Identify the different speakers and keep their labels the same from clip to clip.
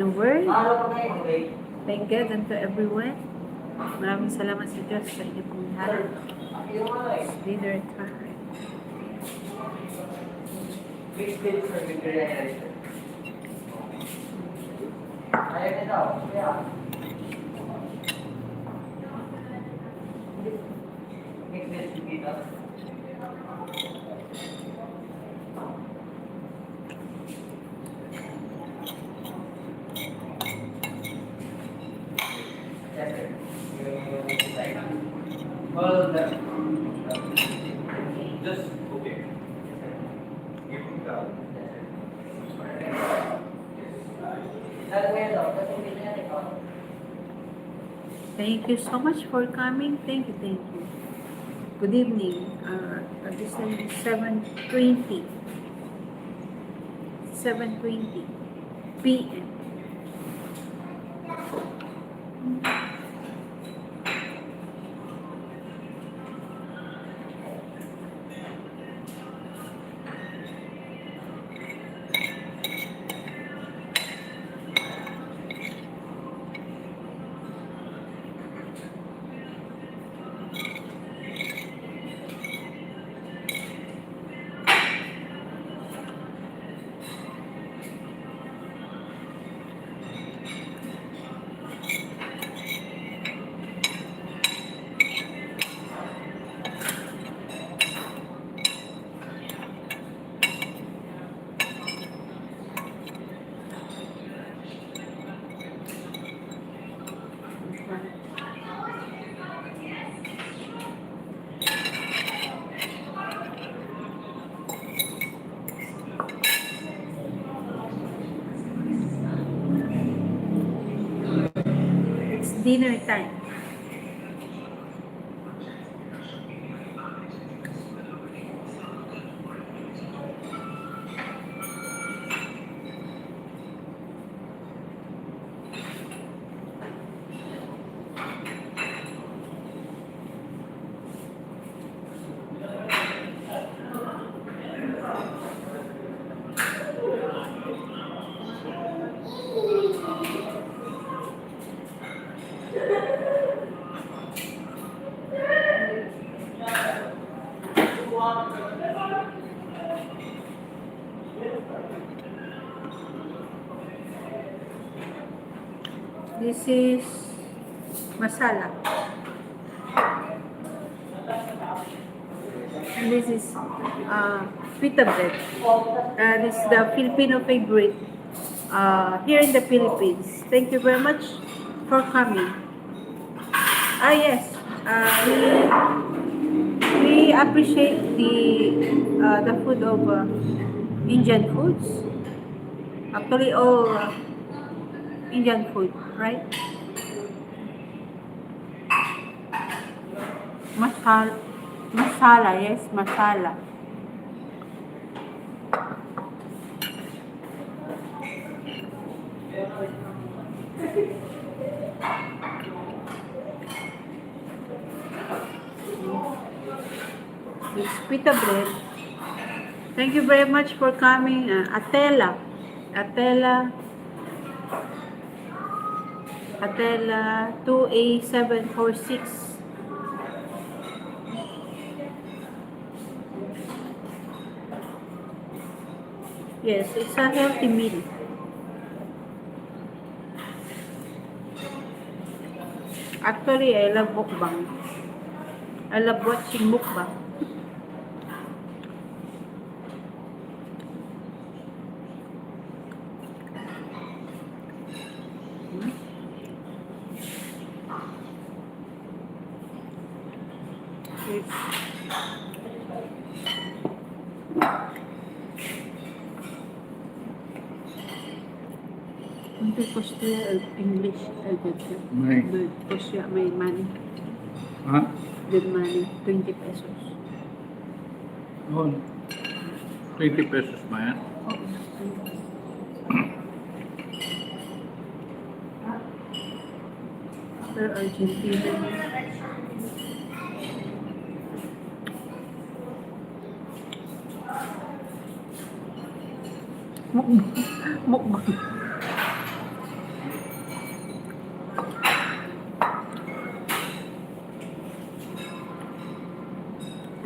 Speaker 1: the word. Thank God and to everyone. Maraming salamat sa Diyos sa inyo pong lahat. It's dinner time.
Speaker 2: Well, just okay. Give it down.
Speaker 1: Thank you so much for coming. Thank you, thank you. Good evening. This is 7:20. 7:20 p.m. It's dinner time. This is masala. And this is pita bread. This is the Filipino favorite here in the Philippines. Thank you very much for coming. Yes, we appreciate the food of Indian foods. Actually, all Indian food, right? Masala, yes, masala. It's pita bread. Thank you very much for coming, Atela 2A746. Yes, it's a healthy meal. Actually, I love mukbang. I love watching mukbang. Hindi ko siya English.
Speaker 3: May.
Speaker 1: Good ko siya may money.
Speaker 3: Ha?
Speaker 1: Good money. 20 pesos.
Speaker 3: Oh, 20 pesos ba yan?
Speaker 1: Pero Argentina. Mukbang.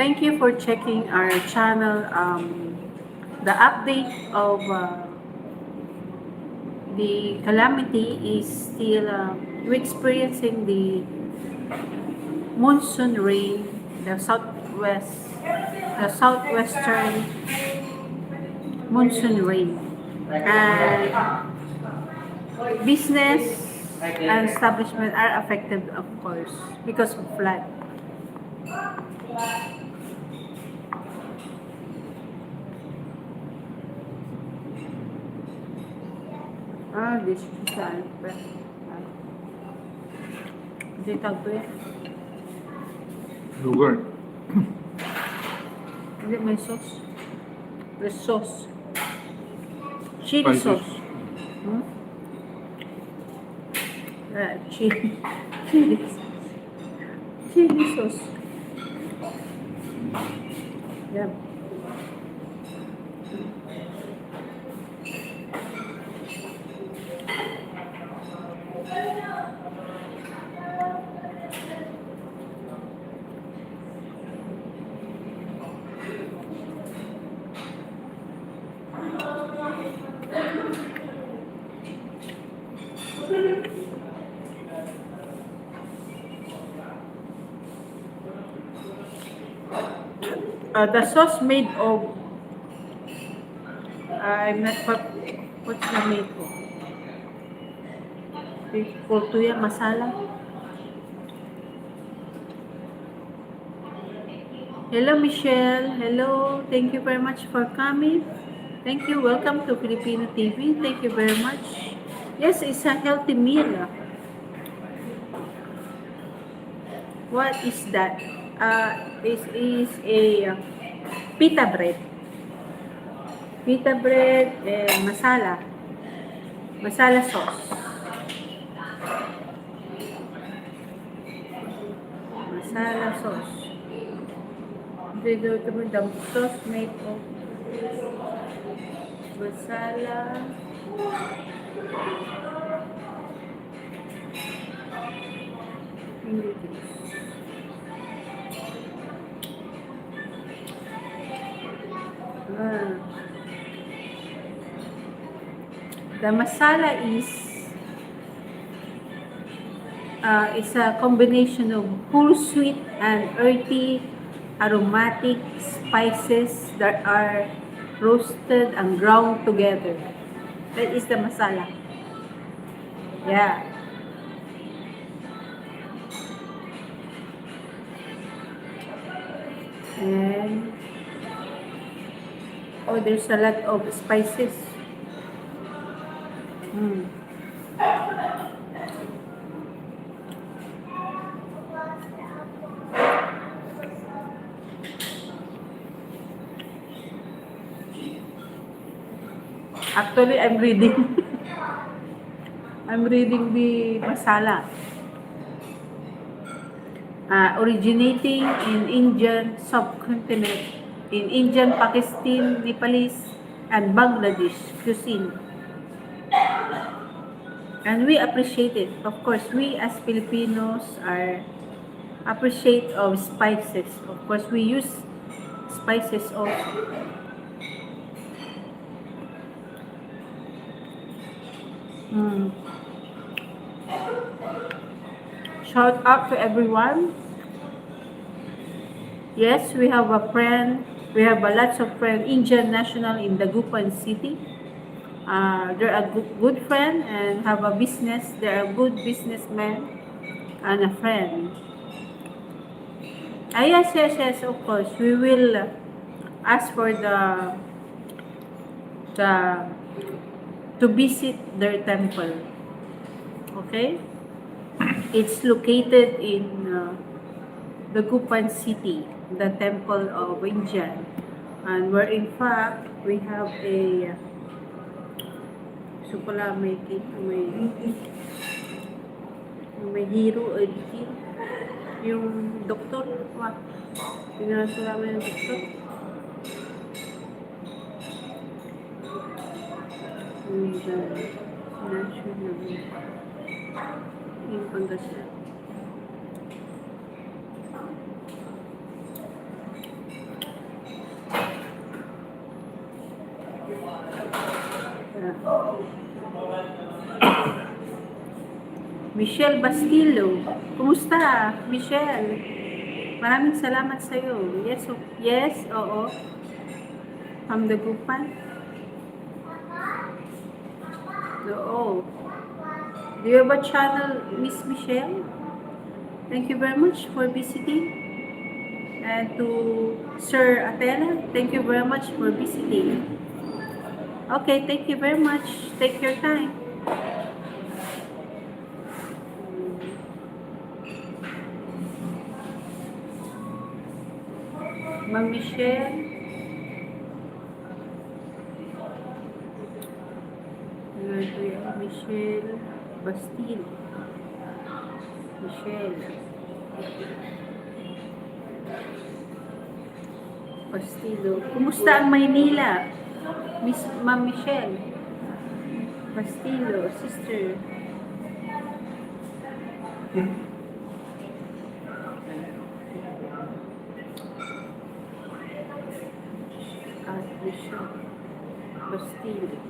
Speaker 1: thank you for checking our channel. The update of the calamity is still we're experiencing the monsoon rain, the southwestern monsoon rain, and business and establishment are affected, of course, because of flood. This is ano pa? Hindi tawag to yan.
Speaker 3: Yogurt.
Speaker 1: Hindi, may sauce. The sauce. Chili
Speaker 3: Spices.
Speaker 1: sauce. Hmm? Chili. Chili sauce. Chili sauce. Yeah. The sauce made of I'm not what's the made of? Kultuya masala. Hello Michelle. Hello. Thank you very much for coming. Thank you. Welcome to Filipino TV. Thank you very much. Yes, it's a healthy meal. What is that? This is a pita bread. Pita bread and masala. Masala sauce. Masala sauce. The sauce made of masala. Ingredients. The masala is a combination of whole sweet and earthy aromatic spices that are roasted and ground together. That is the masala. Yeah. And there's a lot of spices. Actually, I'm reading. I'm reading the masala. Originating in Indian subcontinent, in Indian, Pakistan, Nepalese, and Bangladesh cuisine. And we appreciate it. Of course, we as Filipinos are appreciate of spices. Of course, we use spices also. Shout out to everyone. Yes, we have a friend. We have a lots of friends, Indian national in Dagupan City. They're a good friend and have a business. They're a good businessman and a friend. Yes, of course. We will ask for the to visit their temple. Okay? It's located in Dagupan City, the temple of Indian. And where in fact, we have a pala making may hero editing yung doktor pinanasa namin yung doktor national yung Pangasinan. Michelle Bastillo. Kumusta, Michelle? Maraming salamat sa iyo. Yes, yes, oo. Hamdagupan. Oo. Do you have a channel, Miss Michelle? Thank you very much for visiting. And to Sir Atela, thank you very much for visiting. Okay, thank you very much. Take your time. Ma'am Michelle. Michelle Bastille. Michelle Bastillo. Kumusta ang Maynila? Miss Ma'am Michelle Bastillo, sister. Michelle Bastillo.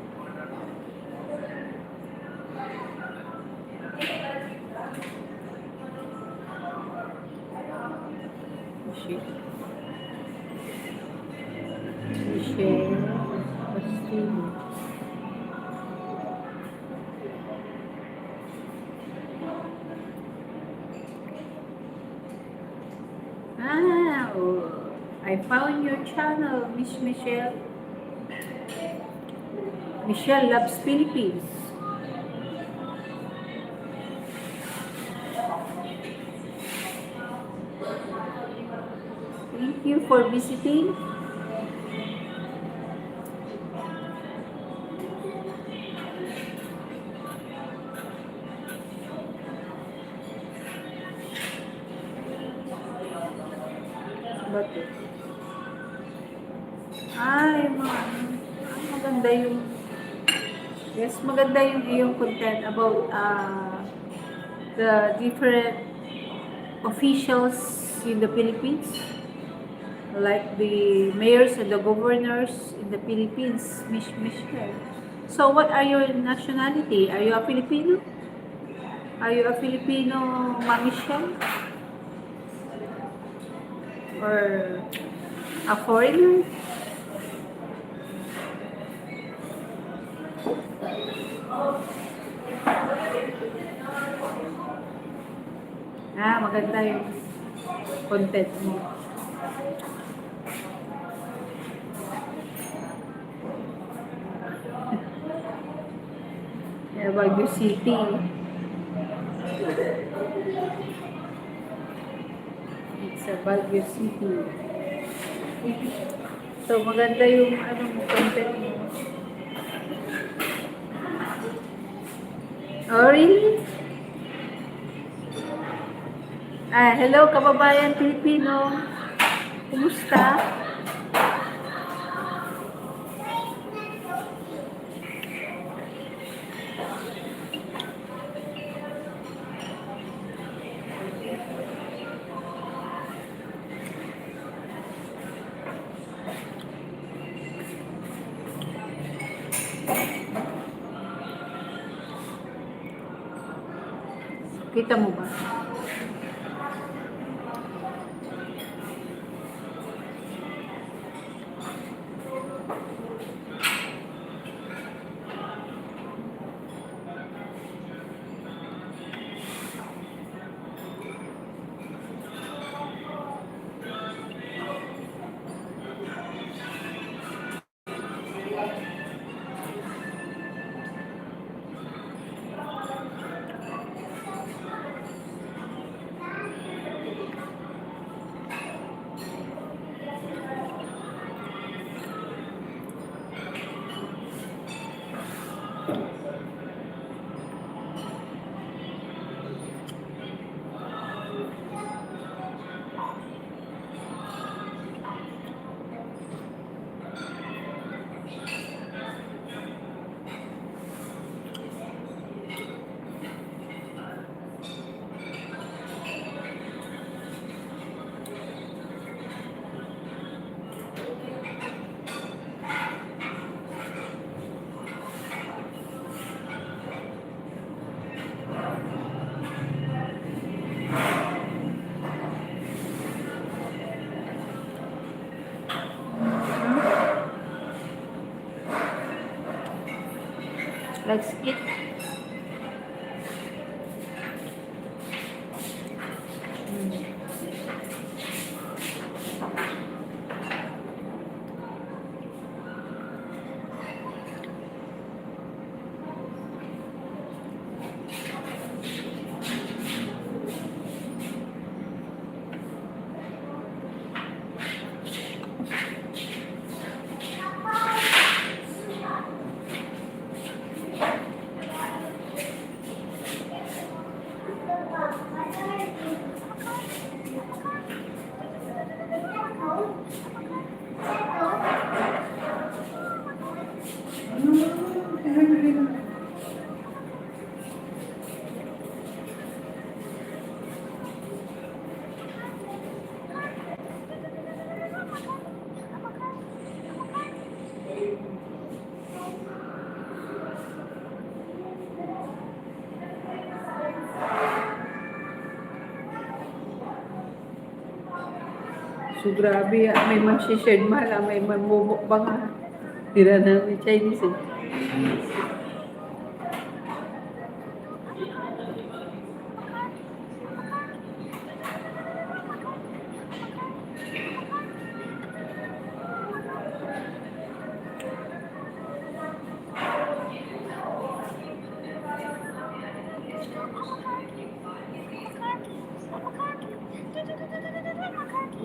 Speaker 1: Michelle Bastillo. Oh, I found your channel, Miss Michelle. Michelle Loves Philippines. Thank you for visiting. Ay, maganda yung yes, maganda yung iyong content about the different officials in the Philippines, like the mayors and the governors in the Philippines, Miss Michelle. So, what are your nationality? Are you a Filipino? Are you a Filipino, Ma'am Michelle? Or a foreigner? Maganda yung content mo. Baguio City. It's a Baguio City. So, maganda yung content mo. Oh, really? Hello, kababayan Pilipino. Kumusta? Kita mo ba? Pag-skip. So, grabe. May mag-share mahal. May mamumukbang. Tira namin Chinese eh.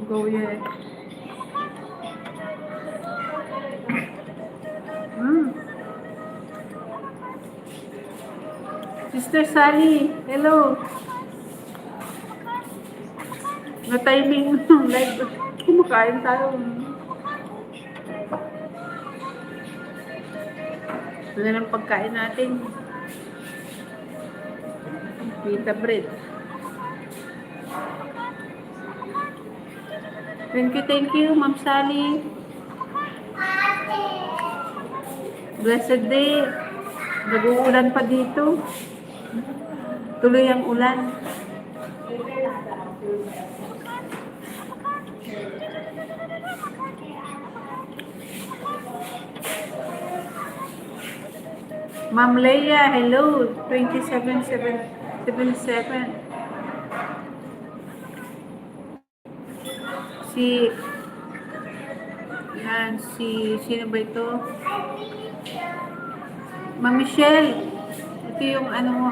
Speaker 1: Go yeah. Sister Sally, hello. Na-timing live. Kumakain tayo. Ito na lang pagkain natin. Pita bread. Thank you, Ma'am Sally. Blessed day. Nag-uulan pa dito. Tuloy ang ulan. Ma'am Leia, hello. 27777. Sino ba ito? Ma'am Michelle. Ito yung ano mo.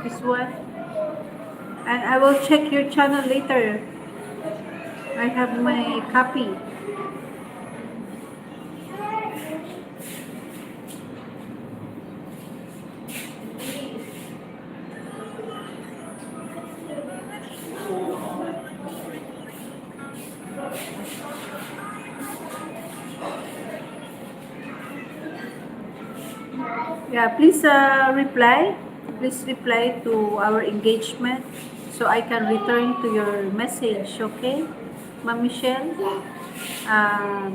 Speaker 1: This one. And I will check your channel later. I have my copy. Yeah, please reply. Please reply to our engagement so I can return to your message, okay? Ma'am Michelle,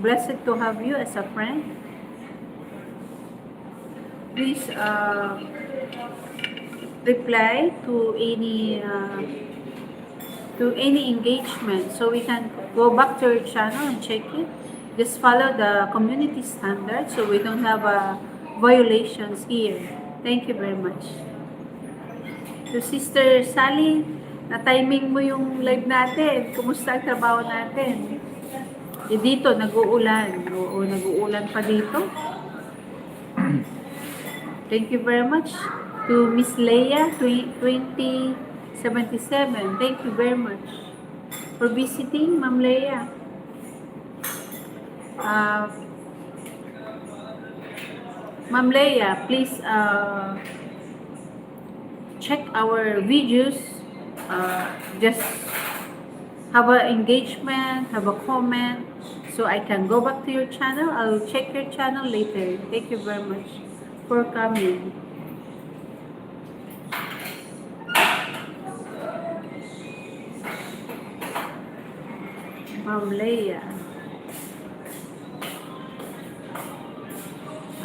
Speaker 1: blessed to have you as a friend. Please reply to any engagement so we can go back to your channel and check it. Just follow the community standards so we don't have violations here. Thank you very much. So, Sister Sally, na-timing mo yung live natin. Kumusta ang trabaho natin? Dito, nag-uulan. Oo, nag-uulan pa dito. Thank you very much to Miss Leia 2077. Thank you very much for visiting, Ma'am Leia. Ma'am Leia, please check our videos. Just have an engagement, have a comment, so I can go back to your channel. I'll check your channel later. Thank you very much for coming. Ma'am Leia.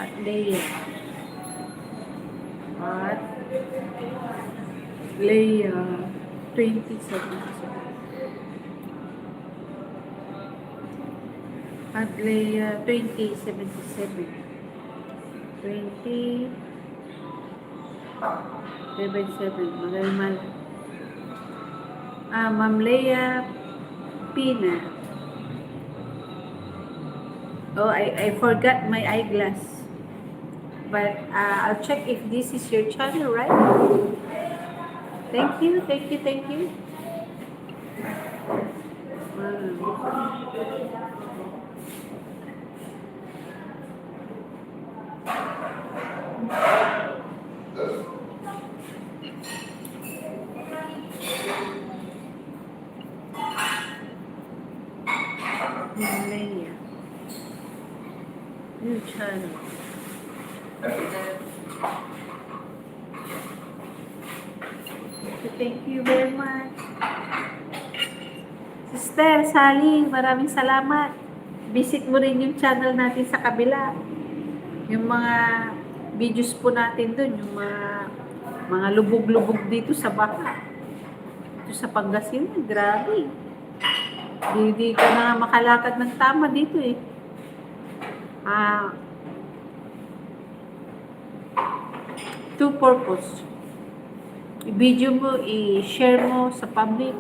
Speaker 1: At Leia. At Leia 2077. At Leia 2077. 2077. 7-7. Magaling. Ma'am Leia Pina. Oh, I forgot my eyeglass. But I'll check if this is your channel, right? Thank you. Mania. New channel. Thank you very much. Sister Sally, maraming salamat. Visit mo rin yung channel natin sa kabila. Yung mga videos po natin dun, yung mga lubog-lubog dito sa baka. Dito sa Pangasinan, grabe. Hindi ka na makalakad ng tama dito eh. Two purpose. I-video mo, i-share mo sa public.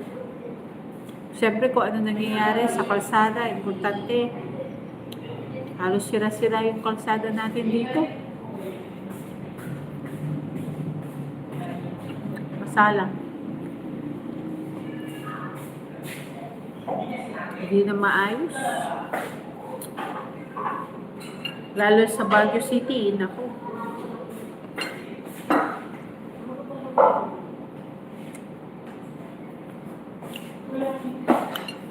Speaker 1: Siyempre kung ano nangyayari sa kalsada, importante. Halos sira-sira yung kalsada natin dito. Masalang. Hindi na maayos. Lalo sa Baguio City, naku.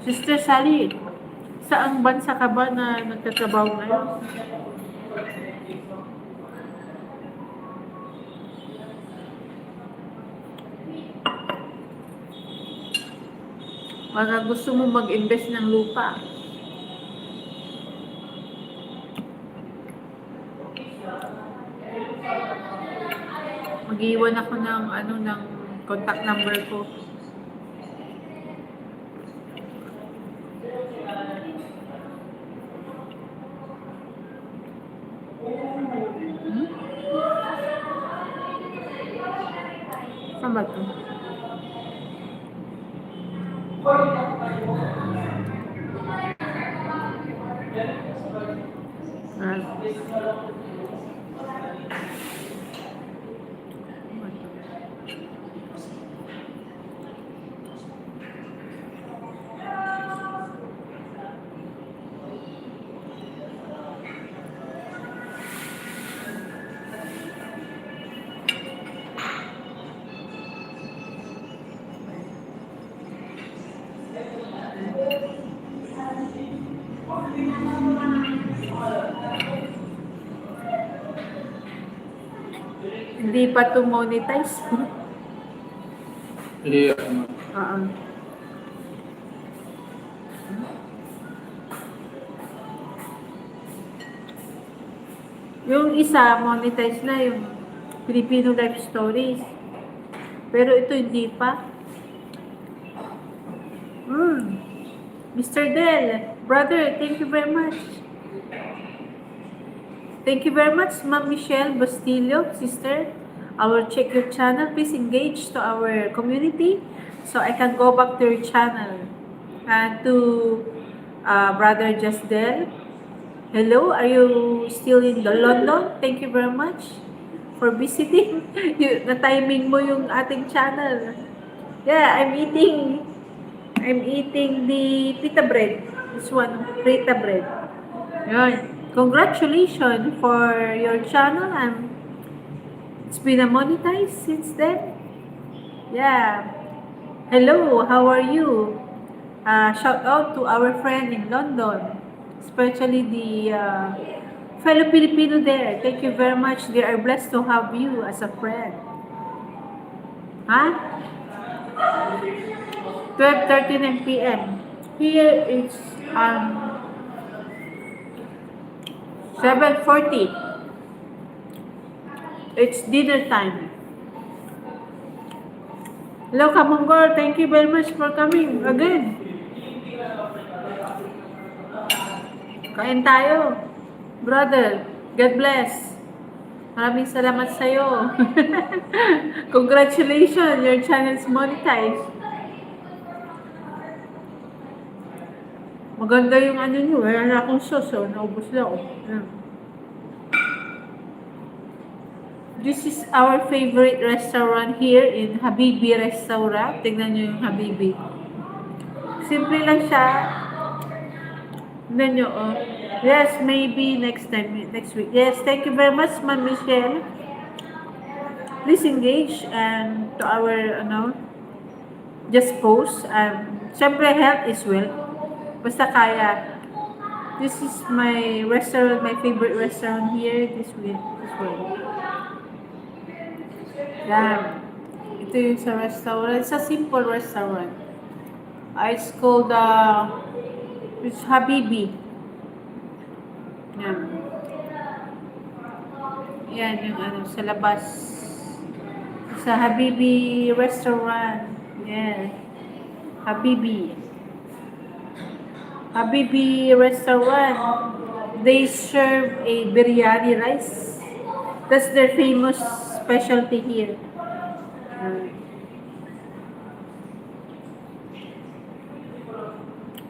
Speaker 1: Sister Sally, saang bansa ka ba na nagtatrabaho ngayon? Baka gusto mo mag-invest ng lupa. Mag-iwan ako ng ng contact number ko. Saan ba ito? Hindi pa to monetize. Yung isa, monetize na yung Filipino life stories. Pero ito hindi pa. Mr. Del, brother, thank you very much. Thank you very much, Ma'am Michelle Bastillo, sister. I will check your channel. Please engage to our community so I can go back to your channel. And to Brother Jasdel, hello, are you still in London? Thank you very much for visiting. Na-timing mo yung ating channel. Yeah, I'm eating the pita bread. This one, pita bread. Yun. Congratulations for your channel. It's been monetized since then. Yeah. Hello, how are you? Shout out to our friend in London, especially the fellow Filipino there. Thank you very much. They are blessed to have you as a friend. Huh? 12:39 p.m. Here it's 7:40. It's dinner time. Hello, Kamunggol. Thank you very much for coming again. Kain tayo. Brother, God bless. Maraming salamat sa'yo. Congratulations, your channel is monetized. Maganda yung ano nyo, wala na akong sauce, oh. Naubos na ako. Ayan. This is our favorite restaurant here in Habibi Restaurant. Tignan nyo yung Habibi. Simple lang siya. Tignan nyo, oh. Yes, maybe next time, next week. Yes, thank you very much, Ma'am Michelle. Please engage and to our, just post. Siyempre, health is wealth. Basta kaya. This is my restaurant, my favorite restaurant here this week. This one. Yan. Ito yung sa restaurant. It's a simple restaurant. It's called, it's Habibi. Yan. Yan yung sa labas. Sa Habibi Restaurant. Yan. Habibi. Habibi Restaurant. They serve a biryani rice. That's their famous specialty here.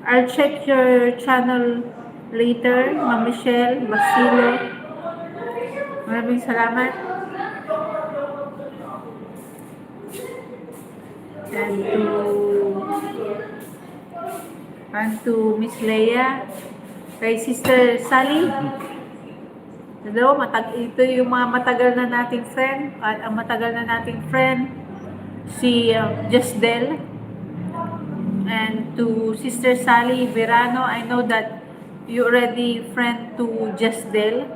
Speaker 1: I'll check your channel later, Ma'am Michelle, Basilo. Maraming salamat. And to Miss Leia, kay Sister Sally. Hello, ito yung mga matagal na nating friend, at ang matagal na nating friend, si Jasdel. And to Sister Sally Verano, I know that you already friend to Jasdel.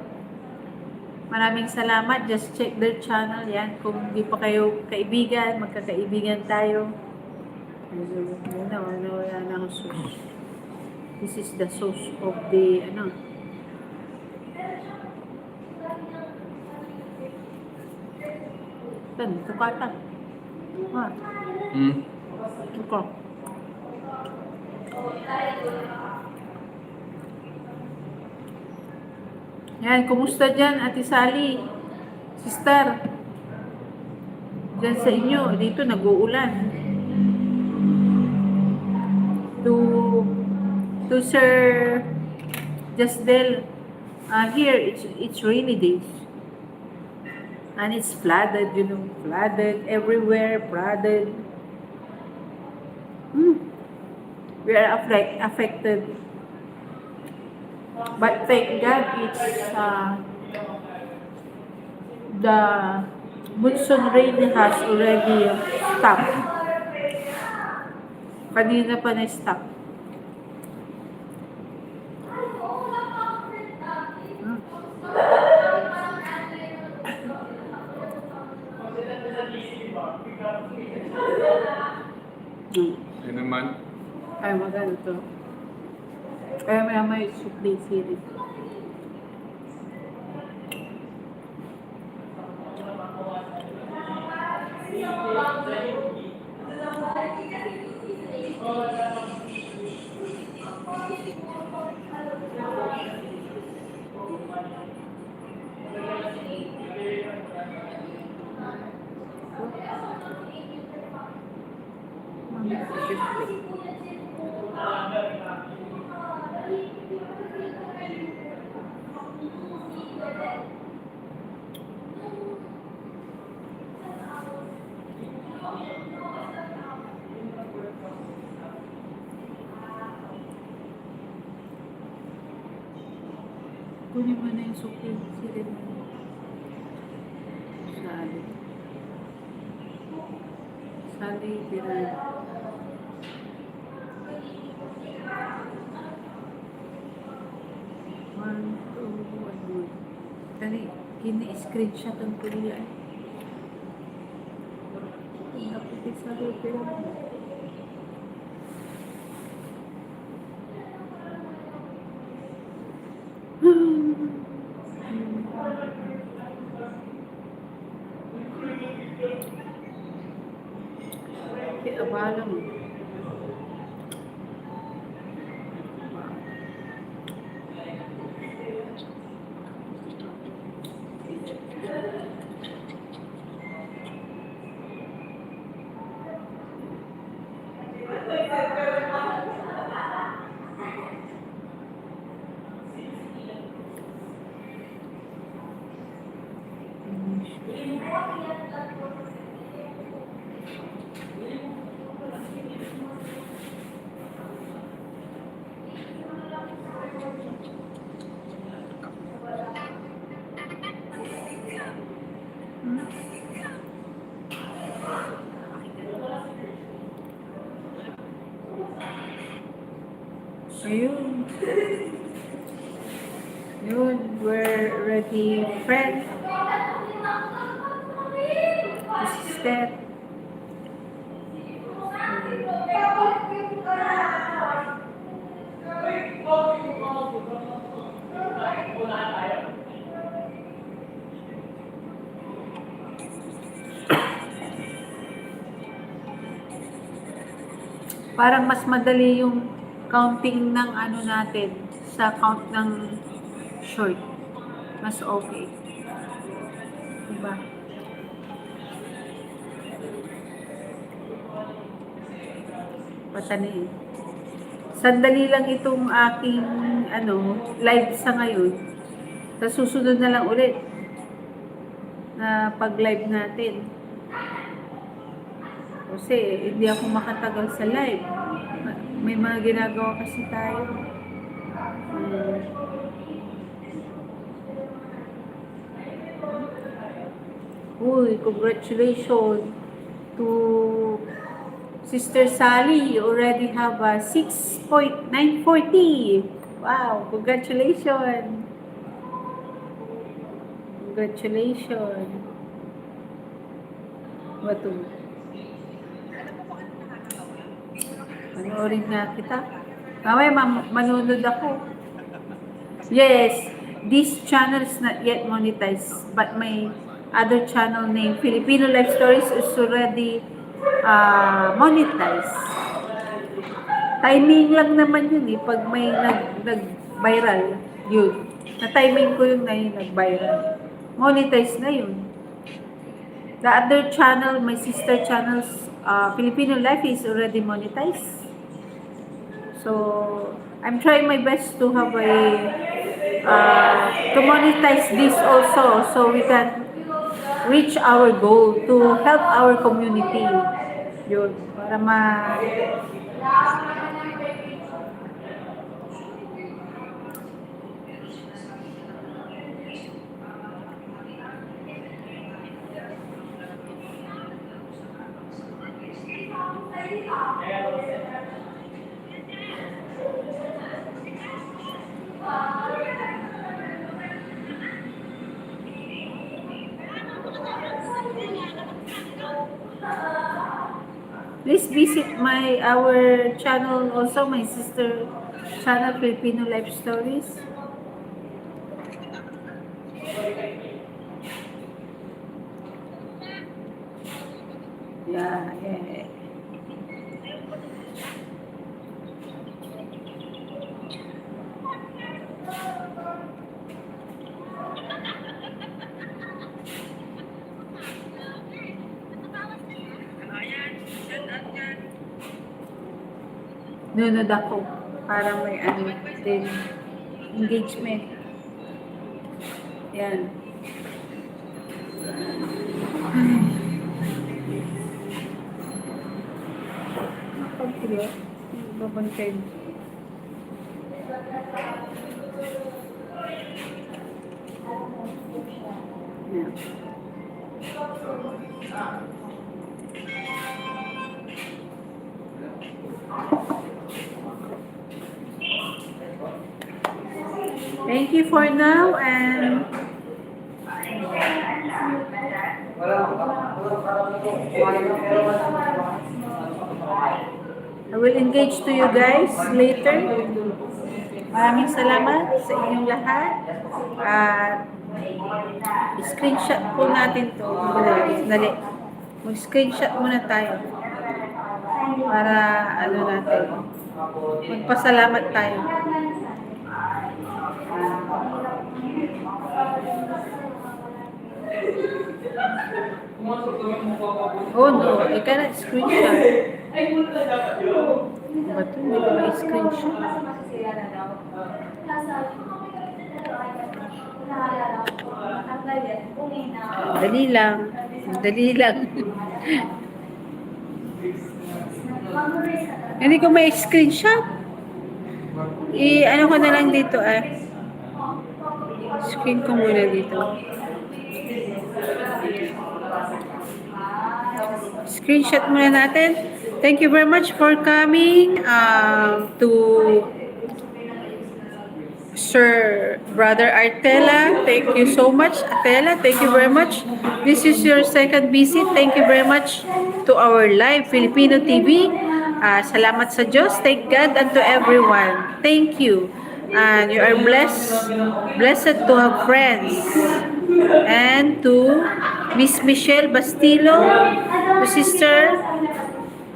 Speaker 1: Maraming salamat. Just check their channel. Yan. Kung hindi pa kayo kaibigan, magkakaibigan tayo. Yan ang sauce. This is the sauce of the, ito kata. Ha? Ito. Yan, kumusta dyan, Ate Sally? Sister? Dyan sa inyo, dito nag-uulan. To Sir Jasdel, here it's rainy days. And it's flooded, flooded everywhere, flooded. We are affected. But thank God it's the monsoon rain has already stopped. Kanina pa na-stop.
Speaker 3: Yan naman.
Speaker 1: Ay, magano to. Kaya may supli series. Kunin mo na yung supli series. Sali, Piran. Kani, kini-screenshot ang kulian. Napit sa Piran. Kaya abala mo. Ayun. Yun, we're already friends. This is that. Parang mas madali yung counting ng ano natin sa count ng short. Mas okay. Diba? Patani. Sandali lang itong aking live sa ngayon. Sa susunod na lang ulit na pag-live natin. Kasi hindi ako makatagal sa live. May mga ginagawa kasi tayo. Uy, congratulations to Sister Sally. You already have a 6.940. Wow, congratulations. Congratulations. Bato. Panoorin nga kita. Mamaya manunod ako. Yes, this channel is not yet monetized, but my other channel named Filipino Life Stories is already monetized. Timing lang naman yun eh, pag may nag-viral, yun. Na-timing ko yung na yung nag-viral. Monetized na yun. The other channel, my sister channel's Filipino Life is already monetized. So, I'm trying my best to have to monetize this also so we can reach our goal to help our community. Yun, para please visit our channel also, my sister channel, Filipino Life Stories. Yeah. Nunod ako para may din engagement. Yan. Pagkilo, babantay. Yan. Thank you for now and I will engage to you guys later. Maraming salamat sa inyong lahat. At screenshot po natin to. Dali. Mag-screenshot muna tayo. Para natin. Magpasalamat tayo. Oh no, I cannot screenshot. Ba't hindi ko ma-screenshot? Dali lang. Dali lang. Hindi ko ma-screenshot. Ano ko na lang dito screen ko muna dito. Screenshot muna natin. Thank you very much for coming to Sir Brother Artela, thank you so much. Artela, thank you very much. This is your second visit. Thank you very much to our live Filipino TV. Salamat sa Diyos. Thank God and to everyone. Thank you. And you are blessed to have friends. And to Miss Michelle Bastilo, to sister,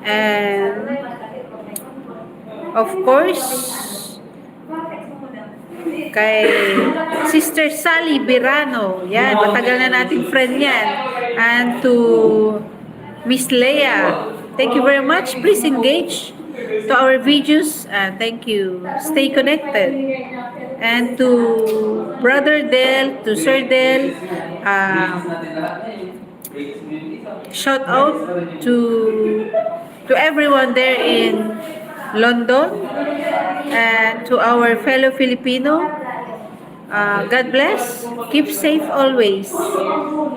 Speaker 1: and of course, kay Sister Sally Birano. Yan, matagal na nating friend yan. And to Miss Leia. Thank you very much. Please engage to our videos. Thank you. Stay connected. And to Brother Del, to Sir Del, shout out to everyone there in London, and to our fellow Filipino. God bless. Keep safe always.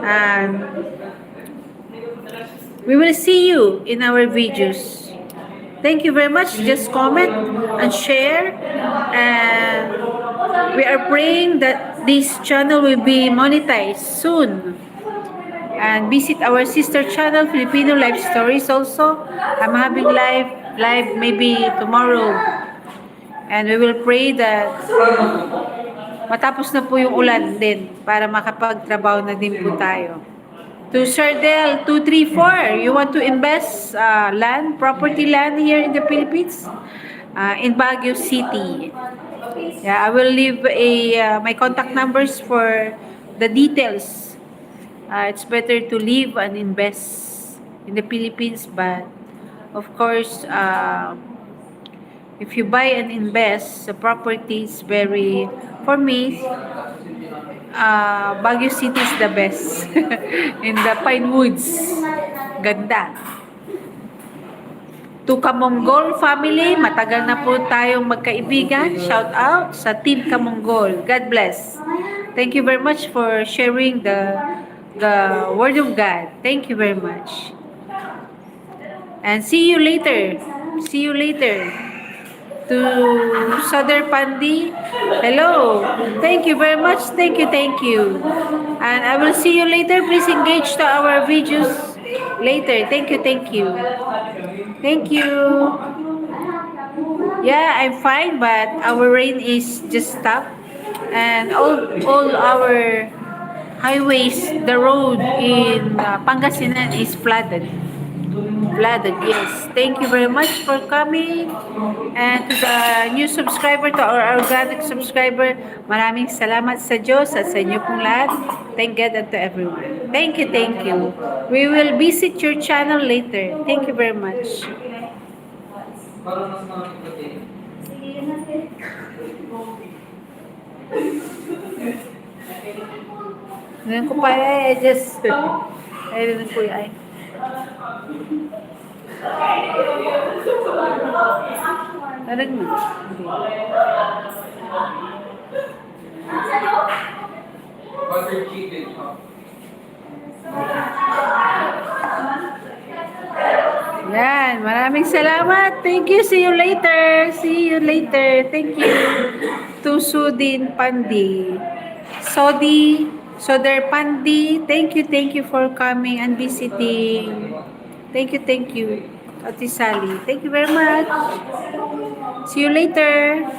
Speaker 1: And we will see you in our videos. Thank you very much. Just comment and share. And we are praying that this channel will be monetized soon. And visit our sister channel, Filipino Life Stories also. I'm having live maybe tomorrow. And we will pray that matapos na po yung ulan din para makapagtrabaho na din po tayo. To Sir Del 234, you want to invest property land here in the Philippines? In Baguio City. Yeah, I will leave my contact numbers for the details. It's better to live and invest in the Philippines, but of course, if you buy and invest, the property is for me, Baguio City is the best. In the Pine Woods. Ganda. To Kamonggol family, matagal na po tayong magkaibigan. Shout out sa Team Kamonggol. God bless. Thank you very much for sharing the Word of God. Thank you very much. And see you later. See you later. To Soder Pandi, hello. Thank you very much. Thank you. And I will see you later. Please engage to our videos later. Thank you. Thank you. Yeah, I'm fine, but our rain is just stopped. And all our highways, the road in Pangasinan is flooded, yes. Thank you very much for coming. And to the new subscriber, to our organic subscriber, maraming salamat sa Diyos at sa inyo pong lahat. Thank God and to everyone. Thank you. We will visit your channel later. Thank you very much. Ngayon ko pa just ayun po ay. Tarang mo. Yan, maraming salamat. Thank you. See you later. Thank you. To Sudin Pandi. Soder Pandi, thank you for coming and visiting. Thank you. Ate Sally, thank you very much. See you later.